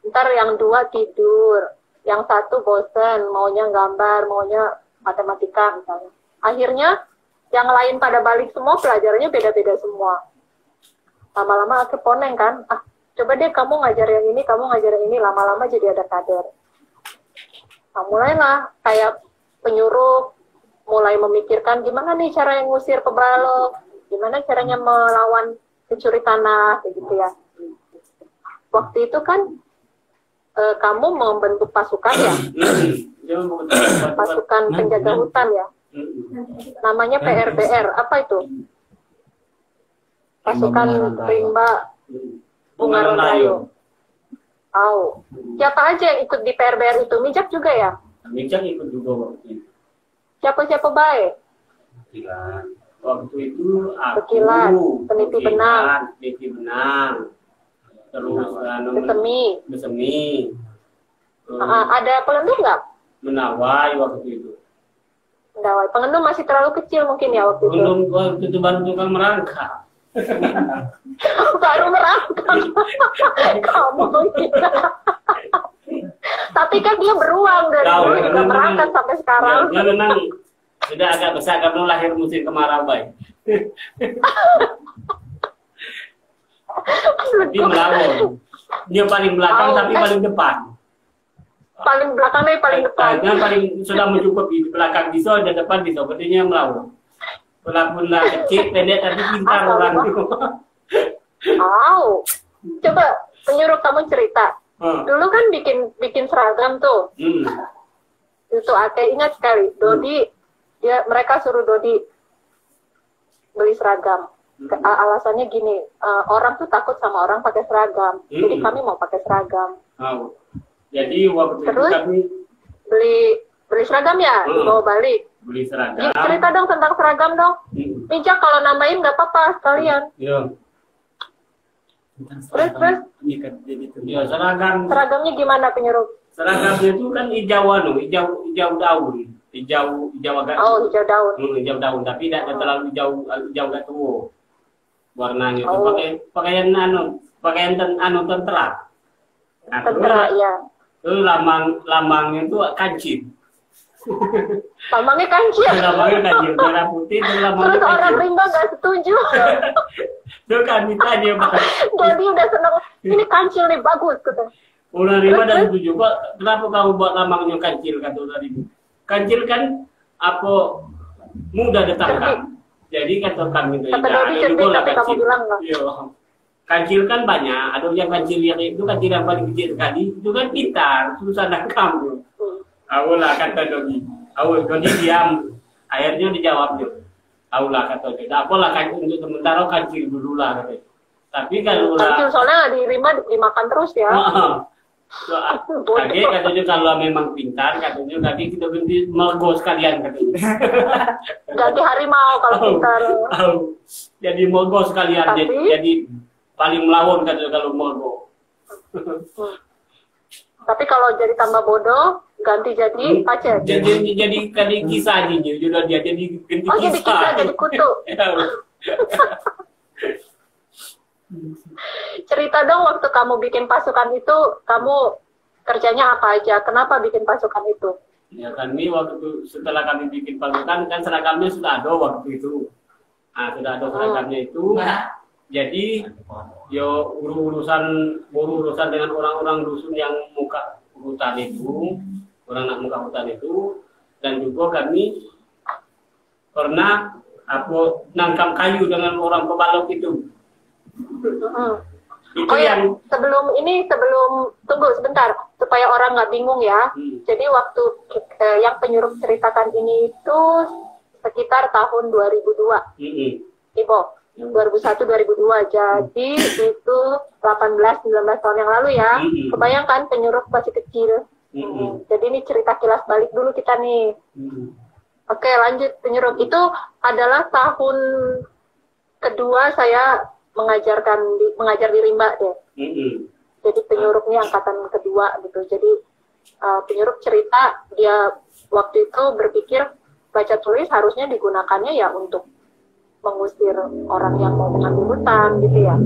Ntar yang 2 tidur, yang 1 bosen, maunya gambar, maunya matematika misalnya. Akhirnya yang lain pada balik semua, pelajarannya beda-beda semua. Lama-lama aku poneng kan, coba deh kamu ngajar yang ini, kamu ngajar yang ini, lama-lama jadi ada kader. Nah, mulailah kayak penyuruh, mulai memikirkan gimana nih cara yang ngusir pebalok, gimana caranya melawan pencuri tanah, gitu ya. Waktu itu kan kamu membentuk pasukan ya, pasukan penjaga hutan ya, namanya PRBR, apa itu? Pasukan Rimba Bungaran Rayo. Siapa aja yang ikut di PRBR itu? Mijak juga ya? Mijak ikut juga waktu itu. Siapa baik? Waktu itu aku, Bekilan, Peniti Benang, terus Besemi. Ada pengendung nggak? Menawai waktu itu. Menawai. Pengendung masih terlalu kecil mungkin ya waktu itu. Belum, waktu itu baru tukang merangkak. Baru merangkak. Kamu Tapi kan dia beruang dari Tahu, dulu juga merangkak sampai sekarang. Ya, dia memang sudah agak besar karena lahir musim kemarau, baik. Dia melawan. Dia paling belakang tapi paling depan. Paling belakang nih paling depan. Karena paling sudah mencukupi di belakang bisa dan depan bisa, berarti melawan. Walaupun lah kecil, pendek tapi pintar orang itu. Coba penyuruh kamu cerita. Dulu kan bikin seragam tuh. Itu Ake ingat sekali. Dodi, mereka suruh Dodi beli seragam. Alasannya gini, orang tuh takut sama orang pakai seragam. Jadi kami mau pakai seragam. Jadi waktu itu kami beli seragam ya, bawa balik. Beli seragam. Cerita dong tentang seragam dong. Mija kalau namain nggak apa-apa sekalian. Iya. Terus. Ya, seragamnya gimana penyuruh? Seragamnya itu kan hijau daun. Hijau agak. Hijau daun. Hijau daun, tapi tidak terlalu hijau agak tua. Warnanya itu pakaian tentara. Nah, tentara ya. Itu lambangnya itu kancil. Lambangnya kancil. Lambangnya kancil, merah putih itu lambangnya. Terus orang rimba nggak setuju. Itu kami tanya, Pak. Jadi udah seneng, ini kancil nih, bagus. Kata. Orang rimba dan setuju, Pak. Kenapa kamu buat lambangnya kancil, kata orang rimba. Kancil kan apa mudah ditangkap. Jadi kata kami itu kata Dodi cerdik, tapi kamu bilang nggak? Iya. Kancil kan banyak. Ada yang kancil yang itu kancil yang paling kecil sekali. Itu kan pintar, susah nangkap. Awallah kata Dodi. Dodi diam. Akhirnya dijawabnya. Awallah kata Dodi. Apalah kancil untuk sementara kancil dulu lah. Tapi kalau kancil soalnya di Rima dimakan terus ya. Kaki katanya kalau memang pintar, katanya kaki kita ganti melgo sekalian katanya. Ganti harimau kalau pintar. Jadi melgo sekalian, jadi paling melawan katanya kalau melgo. Tapi kalau jadi tambah bodoh, ganti jadi Aceh. Jadi kisah aja, sudah dia jadi ganti kisah. Jadi kisah, jadi kutu. Cerita dong waktu kamu bikin pasukan itu, kamu kerjanya apa aja? Kenapa bikin pasukan itu? Ya kami waktu setelah kami bikin pasukan kan seragamnya sudah ada waktu itu. Sudah ada seragamnya itu. Jadi yo urusan dengan orang-orang dusun yang muka hutan itu, orang nak muka hutan itu, dan juga kami pernah nangkap kayu dengan orang pebalok itu. Yang sebelum tunggu sebentar supaya orang nggak bingung ya. Jadi waktu yang penyuruh ceritakan ini itu sekitar tahun 2002. Ibo, 2001-2002. Jadi itu 18-19 tahun yang lalu ya. Kebayangkan penyuruh masih kecil. Jadi ini cerita kilas balik dulu kita nih. Oke, lanjut penyuruh. Itu adalah tahun kedua saya mengajar di Rimba deh. Jadi penyuruh ini angkatan kedua gitu. Jadi penyuruh cerita dia waktu itu berpikir baca tulis harusnya digunakannya ya untuk mengusir orang yang mau mengambil hutan gitu ya.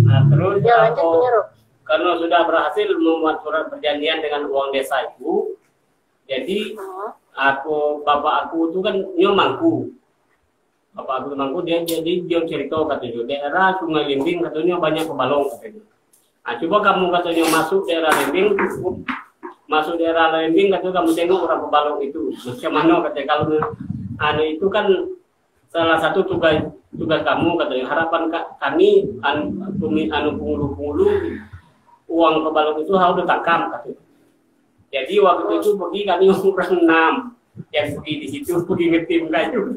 Nah, terus ya lanjut penyuruh. Karena sudah berhasil membuat surat perjanjian dengan uang desa itu, jadi bapak aku itu kan nyomangku. Bapak aku mangku dia cerita katanya daerah Sungai Limbing katanya banyak pebalong katanya. Coba kamu katanya masuk daerah Limbing katanya kamu tengok orang pebalong itu macam mana katanya. Kalau itu kan salah satu tugas kamu katanya. Harapan kami pengulu uang pebalong itu harus ditangkap katanya. Jadi waktu itu pergi kami orang 6 yang pergi di situ pergi ngetim kayu.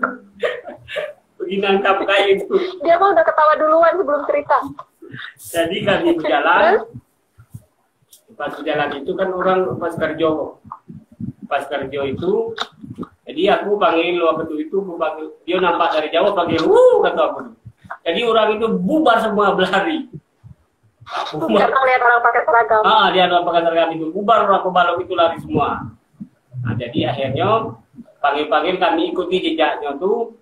Pergi nangkap kayu itu. Dia mah udah ketawa duluan sebelum cerita. Jadi kami berjalan. Pas berjalan itu kan orang pas kerja itu. Jadi aku panggil waktu itu dia nampak dari jauh panggil kata aku. Jadi orang itu bubar semua berlari. Karena lihat orang pakai seragam. Lihat orang pakai seragam itu bubar, orang pebalong itu lari semua. Jadi akhirnya panggil kami ikuti jejaknya tuh.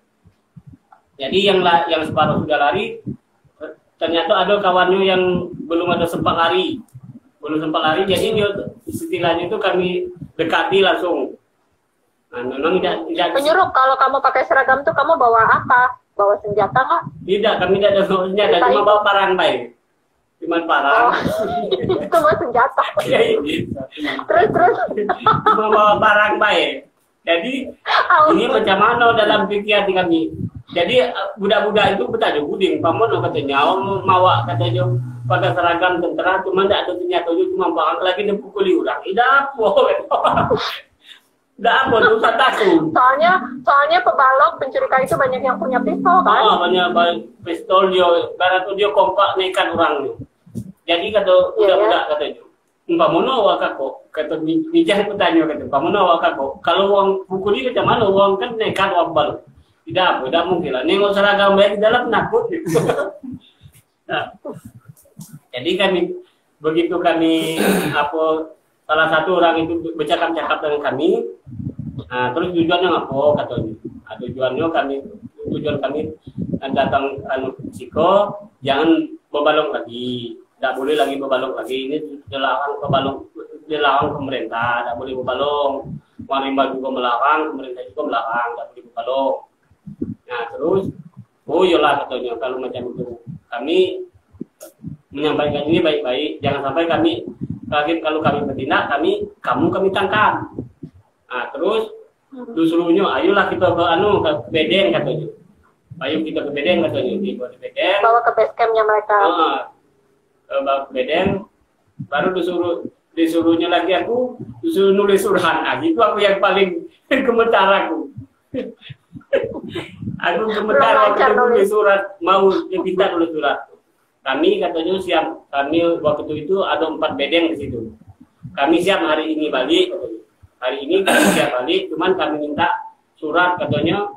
Jadi yang separuh sudah lari, ternyata ada kawannya yang belum ada sempat lari, belum sempat lari, jadi dia istilahnya itu kami dekati langsung. Nah, memang tidak Penyuruh, kalau kamu pakai seragam tuh kamu bawa apa? Bawa senjata nggak? Tidak, kami tidak ada senjata, cuma bawa parang baik. Cuma parang. Itu bawa senjata. Terus. Cuma bawa parang baik. Jadi ini macam mana dalam pikiran kami. Jadi budak-budak itu bertanya buding, pamono katanya, mawa katanya pakai seragam tentara, cuma tidak ada senjata, cuma parang lagi dia pukuli orang. Tidak apa. Tidak apa, dosa takut. Soalnya pebalok pencuri kayu itu banyak yang punya pistol kan? Banyak pistol dia, barat dia kompak nekat orang. Jadi kata budak-budak katanya, pamono wakak kok, kata bijak bertanya kata, pamono wakak kok. Kalau uang pukuli macam mana, uang kan nekat wabal. Tidak mungkin lah. Nengok seragam baik di dalam nakut. Nah, jadi begitu kami salah satu orang itu bercakap-cakap dengan kami. Nah, terus tujuannya apa katanya? Tujuan kami datang psiko, jangan berbalong lagi. Tidak boleh lagi berbalong lagi. Ini dilarang pemerintah, tidak boleh berbalong. Marimba juga melarang, pemerintah juga melarang, tidak boleh berbalong. Nah, terus yolah katanya, kalau macam itu kami menyampaikan ini baik-baik, jangan sampai kami kalau kami bertindak, kami tangkap. Nah, terus disuruhnya, ayolah kita ke Bedeng katanya. Ayo kita ke Bedeng katanya, dibawa ke Bedeng. Bawa ke base campnya mereka. Bawa ke Bedeng, baru disuruhnya lagi disuruh nulis surat. Nah, itu aku yang paling gemetar aku. Aku gemetar waktu nulis surat, mau diminta nulis surat. Kami katanya siap, kami waktu itu ada 4 bedeng di situ. Kami siap hari ini balik, katanya. Hari ini kami siap balik, cuman kami minta surat katanya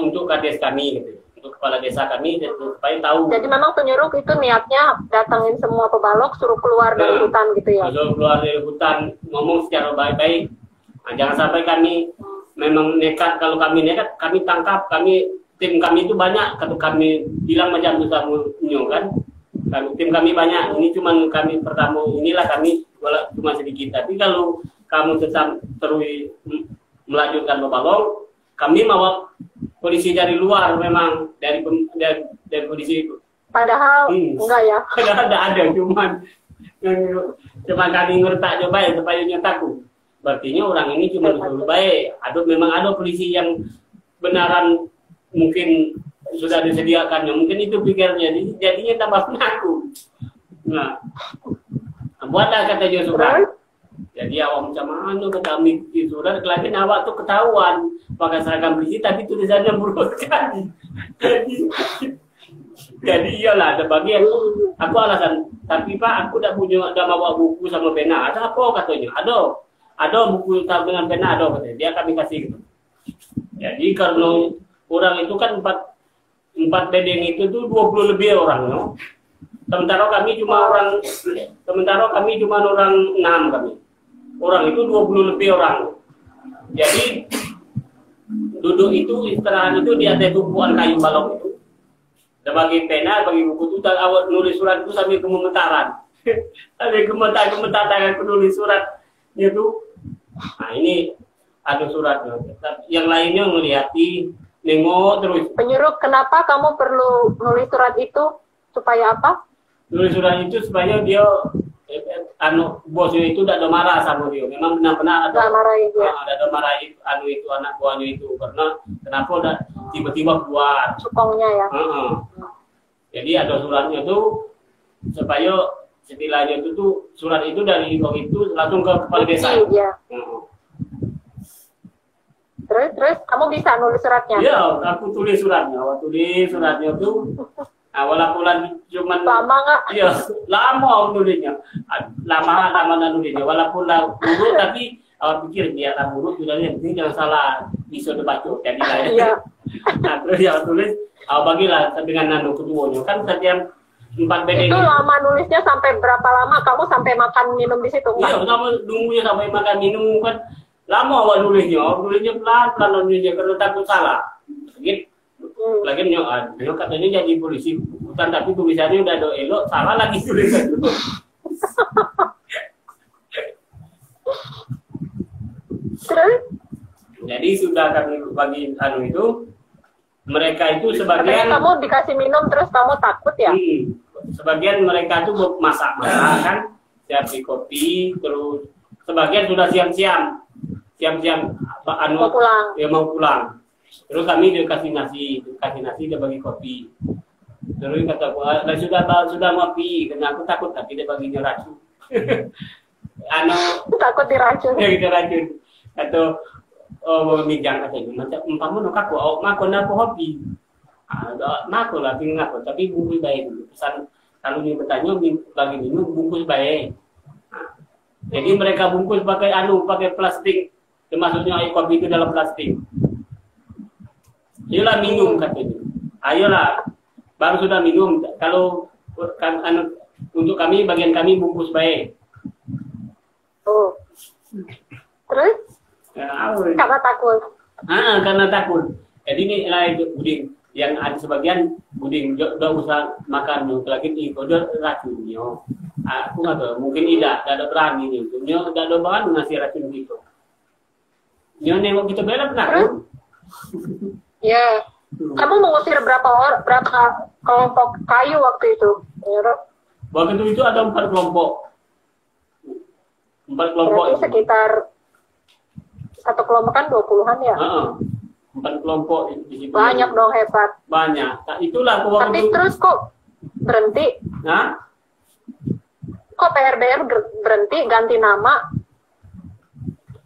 untuk kades kami, gitu. Untuk kepala desa kami supaya tahu. Jadi memang penyuruh itu niatnya datangin semua pebalok, suruh keluar dari hutan gitu ya? Suruh keluar dari hutan, ngomong secara baik-baik. Nah, jangan sampai kami memang nekat, kalau kami nekat, kami tangkap, tim kami itu banyak, kalau kami bilang macam itu kan, tim kami banyak, ini cuma kami pertama, inilah kami cuma sedikit, tapi kalau kamu tetap terus melanjutkan berbalong, kami mau polisi dari luar memang, dari polisi itu. Padahal enggak ya? Padahal ada, cuma kami ngertak coba ya, supaya nyataku. Berartinya orang ini cuma disuruh baik. Memang ada polisi yang benaran mungkin sudah disediakannya, mungkin itu pikirnya, jadinya tambah penakut. Nah, buatlah kata dia surat. Jadi awak macam mana kata kami di surat, kelakin awak tuh ketahuan pakai seragam polisi, tapi tulisannya buruk sekali. Jadi iyalah, ada bagian aku alasan, tapi Pak, aku tidak bawa buku sama pena. Ada apa katanya? Ada buku dengan pena, ada katanya. Dia kami kasih gitu. Jadi kalau orang itu kan 4 bedeng itu tuh 20 lebih orang, no? Sementara kami cuma orang 6 kami. Orang itu 20 lebih orang. Jadi duduk itu, istirahat itu di atas tumpuan kayu balok itu. Dan bagi pena, bagi buku itu, awal nulis surat itu sambil gemetaran. Sambil gemetar tanganku nulis surat itu. Nah, ini ada suratnya. Yang lainnya melihati, nengok terus. Penyuruh, kenapa kamu perlu nulis surat itu? Supaya apa? Nulis surat itu supaya dia bosnya itu tidak ada marah sama dia. Memang benar-benar ada marah itu anak buahnya itu, karena kenapa udah tiba-tiba buat cukongnya ya. Jadi ada suratnya tuh supaya istilahnya itu tuh surat itu dari itu langsung ke kepala desa. Iya. Terus kamu bisa nulis suratnya? Iya, aku tulis suratnya. Tuh walaupun cuma lama nggak? Iya, lama nulisnya. Lama nulisnya. Walaupun buruk, tapi awak pikir dia buruk sudah yang penting jangan salah bisa dibaca. Jadi lah ya. Iya. Nah, terus yang tulis, bagilah dengan keduanya kan setiap 4 bedeng. Itu lama nulisnya sampai berapa lama? Kamu sampai makan minum di situ? Iya, sama nunggunya sampai makan minum kan. Lama awak nulisnya pelan-pelan nulisnya karena takut salah. Gitu. Lagi katanya jadi polisi, jemputan tapi tulisannya udah do elok, salah lagi tulisan. Terus? Jadi sudah kami bagi itu, mereka itu sebagian. Katanya kamu dikasih minum terus kamu takut ya? Sebagian mereka tuh masak kan, siapin kopi, terus sebagian sudah siang-siang mau pulang. Ya mau pulang. Terus kami dikasih nasi dia bagi kopi. Terus kata sudah ngopi, karena aku takut tapi dia baginya racun. Takut diracun. Ya gitu racun. Atau mijang katanya macam umpama no kaku mako na po hobi. Mako lah tinggal aku tapi bungkus baik dulu. Pesan kalau dia bertanya bagi minum bungkus baik. Jadi mereka bungkus pakai plastik. Maksudnya air kopi itu dalam plastik. Ayolah minum katanya. Ayolah. Baru sudah minum. Kalau kan untuk kami bagian kami bungkus baik. Oh. Terus? Karena takut. Karena takut. Jadi ini lah buding yang ada sebagian buding udah usah makan lagi itu udah racunnya. Aku nggak tahu. Mungkin tidak ada berani nih. Nyo tidak ada bahan ngasih racun gitu. Nyo nengok kita bela penakut. Ya. Kamu mengusir berapa kelompok kayu waktu itu? Waktu itu ada 4 kelompok. 4 kelompok. Berarti sekitar satu kelompok kan 20-an ya? 4 kelompok di situ. Banyak dong, hebat. Banyak. Nah, itulah tapi terus kok berhenti? Hah? Kok PRDR berhenti ganti nama?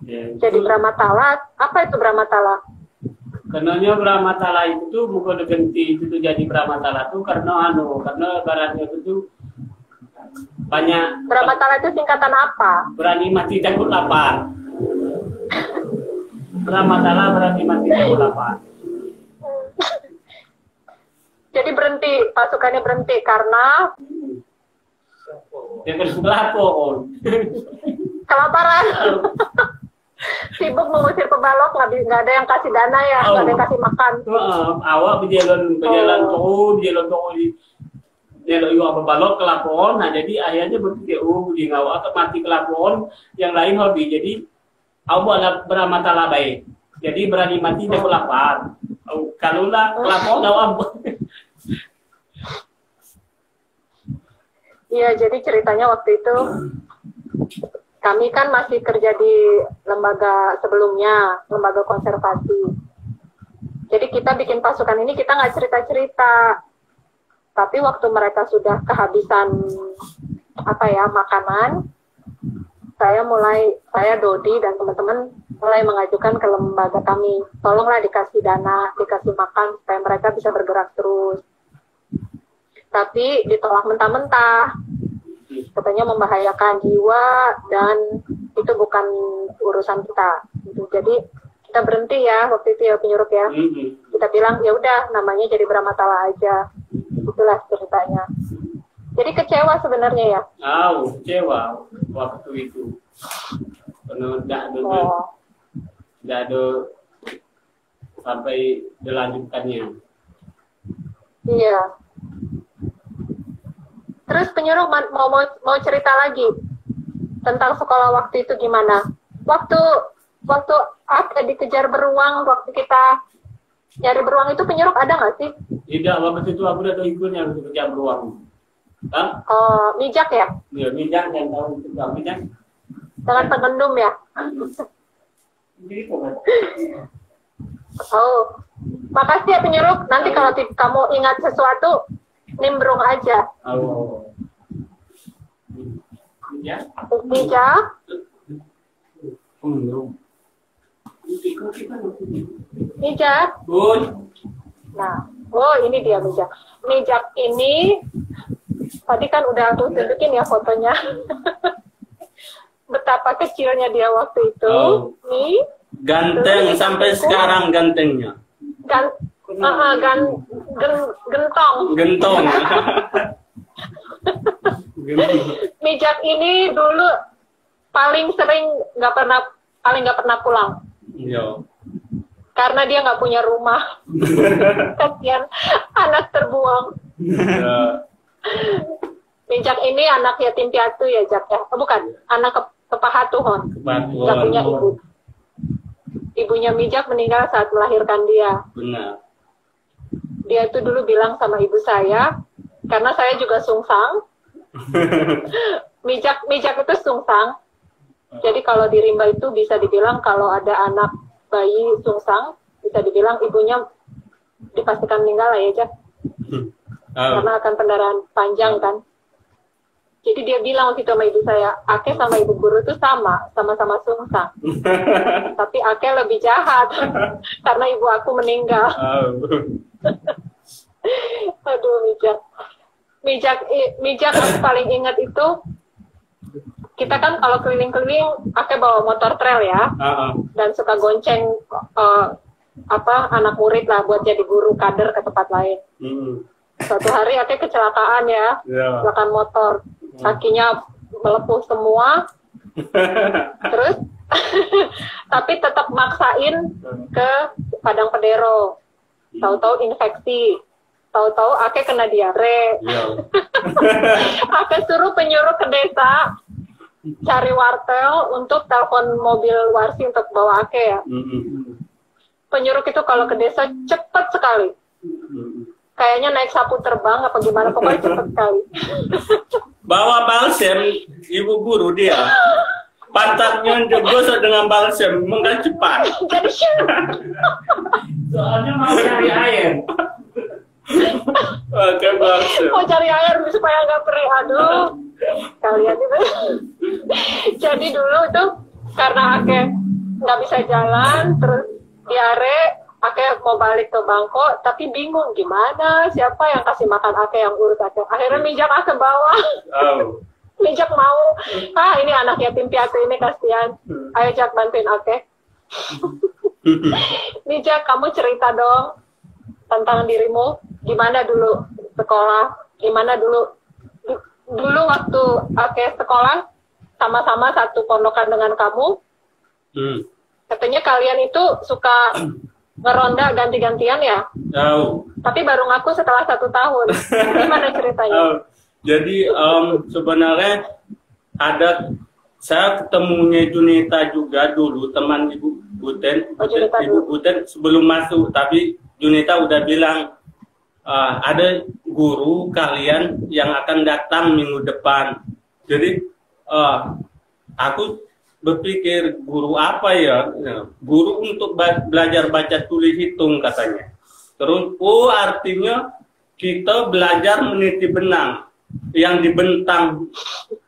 Ya, jadi Bramatala. Apa itu Bramatala? Karena Bramatala itu tuh bukan ganti itu tuh jadi Bramatala tuh karena baratnya itu tuh banyak. Bramatala itu singkatan apa? Berani mati takut lapar. Bramatala berarti mati takut lapar. Jadi berhenti, pasukannya berhenti karena yang berselapor. Kelaparan. Sibuk mengusir pebalok, nggak ada yang kasih dana ya, nggak ada yang kasih makan. Awak berjalan toko di jalan apa balok kelapon. Nah jadi akhirnya berpikir di awak mati kelapon, yang lain hobi. Jadi awak Bramatala baik. Jadi berani mati takut lapar. Kalau lah kelapon awak. Iya, jadi ceritanya waktu itu kami kan masih kerja di lembaga sebelumnya, lembaga konservasi. Jadi kita bikin pasukan ini kita nggak cerita-cerita. Tapi waktu mereka sudah kehabisan makanan, saya Dodi dan teman-teman mulai mengajukan ke lembaga kami, tolonglah dikasih dana, dikasih makan supaya mereka bisa bergerak terus. Tapi ditolak mentah-mentah. Katanya membahayakan jiwa dan itu bukan urusan kita. Jadi kita berhenti ya waktu itu ya penyuruh ya. Kita bilang ya udah namanya jadi Bramatala aja. Itulah ceritanya. Jadi kecewa sebenarnya ya. Kecewa waktu itu. Karena tidak ada sampai dilanjutkannya. Iya. Terus penyuruh mau cerita lagi tentang sekolah waktu itu gimana? Waktu ada dikejar beruang, waktu kita nyari beruang itu penyuruh ada nggak sih? Tidak, waktu itu aku udah ikutnya untuk kejar beruang. Kan? Mijak ya? Iya, mijak yang tahu itu mijak. Dengan pengendum ya? Gitu kan? Makasih ya penyuruh. Nanti kalau kamu ingat sesuatu, nimbrung aja. Mijak. Mijak. Nah, ini dia mijak. Mijak ini tadi kan udah aku tunjukin ya fotonya. Betapa kecilnya dia waktu itu. Nih. Ganteng sampai sekarang gantengnya. Gentong. Mijak ini dulu paling nggak pernah pulang. Iya. karena dia nggak punya rumah. Kasihan anak terbuang. Mijak ini anak yatim piatu ya, Jak ya? Oh, bukan, anak kepahatuhon. Nggak punya ibu. Ibunya Mijak meninggal saat melahirkan dia. Benar. Dia itu dulu bilang sama ibu saya, karena saya juga sungsang. Mijak itu sungsang. Jadi kalau di rimba itu bisa dibilang kalau ada anak bayi sungsang, bisa dibilang ibunya dipastikan meninggal lah ya, Jak. Karena akan pendarahan panjang kan. Jadi dia bilang waktu itu sama ibu saya, Ake sama ibu guru itu sama-sama sungsang. Tapi Ake lebih jahat karena ibu aku meninggal. Aduh, Mijak aku paling ingat itu, kita kan kalau keliling-keliling Ake bawa motor trail ya, dan suka gonceng anak murid lah buat jadi guru kader ke tempat lain. Suatu hari Ake kecelakaan ya, kecelakaan motor. Kakinya melepuh semua, terus tapi tetap maksain ke Padang Pedero. Tahu-tahu infeksi, tahu-tahu Ake kena diare. Ake suruh penyuruh ke desa cari wartel untuk telepon mobil warsi untuk bawa Ake ya. Penyuruh itu kalau ke desa cepat sekali. Kayaknya naik sapu terbang apa gimana, pokoknya cepat sekali. Bawa balsem, ibu guru dia. Pantatnya digosok dengan balsem, menggal cepat. Jadi Soalnya mau cari air. Pakai balsem. mau cari air supaya nggak perih. Aduh, kalian itu. Jadi dulu tuh karena Ake nggak bisa jalan, terus diare. Ake mau balik ke Bangko, tapi bingung gimana, siapa yang kasih makan Ake, yang urus Ake. Akhirnya Mijak Ake bawa. Mijak mau, ini anak yatim piatu ini kasihan. Ayo Jak bantuin Ake. Mijak, kamu cerita dong tentang dirimu. Gimana dulu sekolah? Gimana dulu waktu Ake sekolah sama-sama satu pondokan dengan kamu? Katanya kalian itu suka ngeronda ganti-gantian ya? Tahu. Tapi baru ngaku setelah 1 tahun. Gimana ceritanya? Jadi sebenarnya saya ketemunya Junita juga dulu, teman Ibu Buten. Ibu Buten sebelum masuk, tapi Junita udah bilang ada guru kalian yang akan datang minggu depan. Jadi aku berpikir guru apa ya? Guru untuk belajar baca tulis hitung katanya. Terus artinya kita belajar meniti benang yang dibentang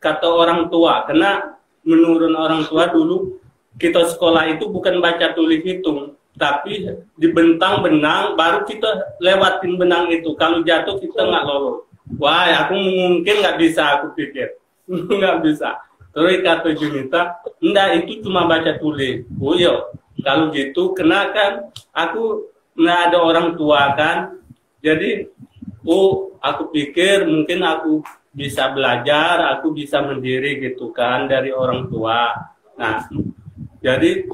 kata orang tua. Karena menurut orang tua dulu kita sekolah itu bukan baca tulis hitung, tapi dibentang benang baru kita lewatin benang itu. Kalau jatuh kita nggak lolos. Wah, aku mungkin nggak bisa, aku pikir nggak bisa. Terus kata Junita, enggak, itu cuma baca tulis. Oh iya, kalau gitu, kena kan aku nggak ada orang tua kan. Jadi, aku pikir mungkin aku bisa belajar, aku bisa mandiri gitu kan dari orang tua. Nah, jadi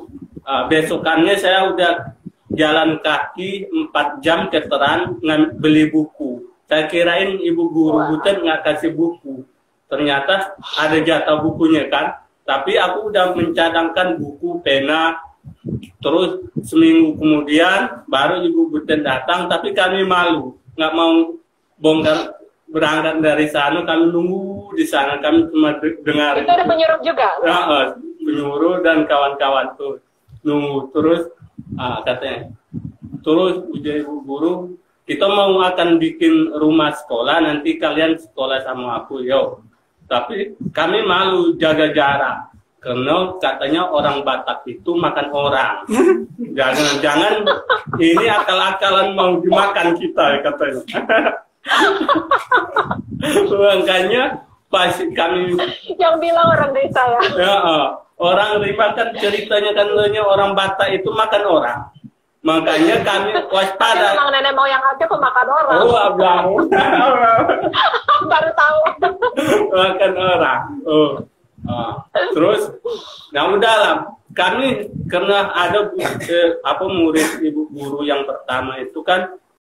besokannya saya udah jalan kaki 4 jam keteran beli buku. Saya kirain ibu guru Buten nggak kasih buku. Ternyata ada jatah bukunya kan, tapi aku udah mencadangkan buku, pena. Terus seminggu kemudian baru ibu Buten datang, tapi kami malu, nggak mau bongkar berangkat dari sana, kami nunggu di sana, kami cuma dengar. Itu ada penyuruh juga? Penyuruh dan kawan-kawan tuh nunggu terus, katanya. Terus udah ibu guru, kita mau akan bikin rumah sekolah, nanti kalian sekolah sama aku, yo. Tapi kami malu jaga jarak karena katanya orang Batak itu makan orang. Jangan ini akal-akalan mau dimakan kita katanya. Makanya pas kami yang bilang orang desa ya. Orang Rimba kan ceritanya orang Batak itu makan orang. Makanya kami waspada. Memang nenek moyang aja pemakan orang. Oh, abang. Baru tahu. Makan orang. Terus, nah udahlah. kami karena ada murid ibu guru yang pertama itu kan